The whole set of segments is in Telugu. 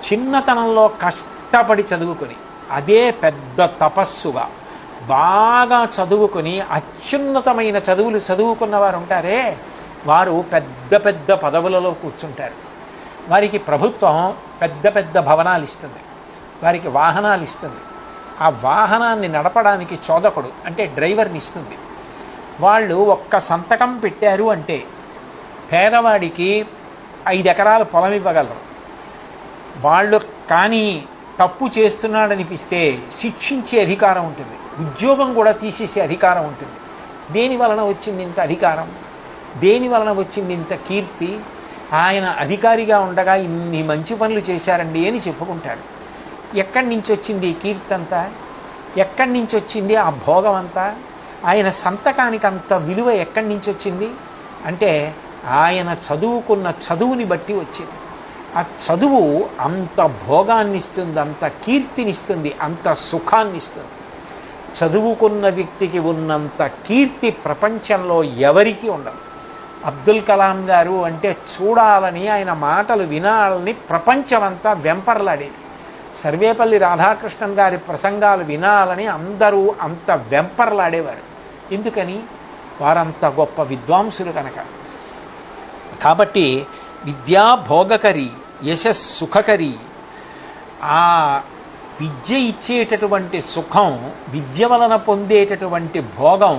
చిన్నతనంలో కష్టపడి చదువుకొని అదే పెద్ద తపస్సుగా బాగా చదువుకొని అత్యున్నతమైన చదువులు చదువుకున్న వారు ఉంటారే, వారు పెద్ద పెద్ద పదవులలో కూర్చుంటారు. వారికి ప్రభుత్వం పెద్ద పెద్ద భవనాలు ఇస్తుంది, వారికి వాహనాలు ఇస్తుంది. ఆ వాహనాన్ని నడపడానికి చోదకుడు అంటే డ్రైవర్ని ఇస్తుంది. వాళ్ళు ఒక్క సంతకం పెట్టారు అంటే పేదవాడికి 5 ఎకరాల పొలం ఇవ్వగలరు. వాళ్ళు కానీ తప్పు చేస్తున్నాడనిపిస్తే శిక్షించే అధికారం ఉంటుంది, ఉద్యోగం కూడా తీసేసే అధికారం ఉంటుంది. దేని వలన వచ్చింది ఇంత అధికారం? దేని వలన వచ్చింది ఇంత కీర్తి? ఆయన అధికారిగా ఉండగా ఇన్ని మంచి పనులు చేశారండి అని చెప్పుకుంటారు. ఎక్కడి నుంచి వచ్చింది ఈ కీర్తి అంతా? ఎక్కడి నుంచి వచ్చింది ఆ భోగం అంతా? ఆయన సంతకానికి అంత విలువ ఎక్కడి నుంచి వచ్చింది అంటే ఆయన చదువుకున్న చదువుని బట్టి వచ్చింది. ఆ చదువు అంత భోగాన్ని ఇస్తుంది, అంత కీర్తినిస్తుంది, అంత సుఖాన్ని ఇస్తుంది. చదువుకున్న వ్యక్తికి ఉన్నంత కీర్తి ప్రపంచంలో ఎవరికీ ఉండదు. అబ్దుల్ కలాం గారు అంటే చూడాలని, ఆయన మాటలు వినాలని ప్రపంచమంతా వెంపర్లాడేది. సర్వేపల్లి రాధాకృష్ణన్ గారి ప్రసంగాలు వినాలని అందరూ అంత వెంపర్లాడేవారు. ఎందుకని? వారంత గొప్ప విద్వాంసులు కనుక. కాబట్టి విద్యా భోగకరి, యశస్సుఖకరి. ఆ విద్య ఇచ్చేటటువంటి సుఖం, విద్య వలన పొందేటటువంటి భోగం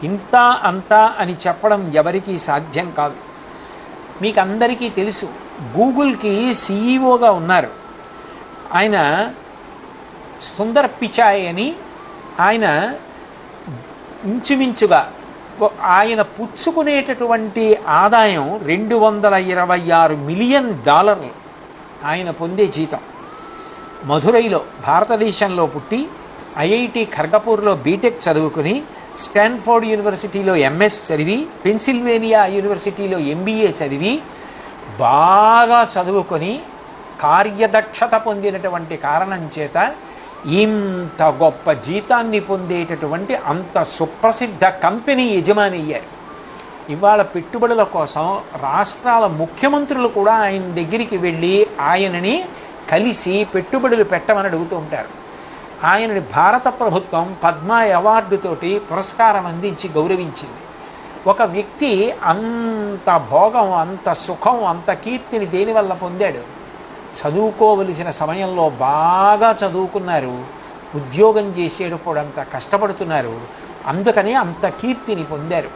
ఇంత అంతా అని చెప్పడం ఎవరికీ సాధ్యం కాదు. మీకు అందరికీ తెలుసు, గూగుల్కి సీఈఓగా ఉన్నారు ఆయన సుందర్ పిచాయ్ అని. ఆయన ఇంచుమించుగా ఆయన పుచ్చుకునేటటువంటి ఆదాయం $226 మిలియన్ ఆయన పొందే జీతం. మధురైలో భారతదేశంలో పుట్టి ఐఐటి ఖర్గపూర్లో బీటెక్ చదువుకుని, స్టాన్ఫోర్డ్ యూనివర్సిటీలో ఎంఎస్ చదివి, పెన్సిల్వేనియా యూనివర్సిటీలో ఎంబీఏ చదివి, బాగా చదువుకొని కార్యదక్షత పొందినటువంటి కారణం చేత ఇంత గొప్ప జీతాన్ని పొందేటటువంటి అంత సుప్రసిద్ధ కంపెనీ యజమాని అయ్యారు. ఇవాళ పెట్టుబడుల కోసం రాష్ట్రాల ముఖ్యమంత్రులు కూడా ఆయన దగ్గరికి వెళ్ళి ఆయనని కలిసి పెట్టుబడులు పెట్టమని అడుగుతూ ఉంటారు. ఆయనని భారత ప్రభుత్వం పద్మ అవార్డుతోటి పురస్కారం అందించి గౌరవించింది. ఒక వ్యక్తి అంత భోగం, అంత సుఖం, అంత కీర్తిని దేనివల్ల పొందాడు? చదువుకోవలసిన సమయంలో బాగా చదువుకున్నారు, ఉద్యోగం చేసేటప్పుడు అంత కష్టపడుతున్నారు, అందుకని అంత కీర్తిని పొందారు.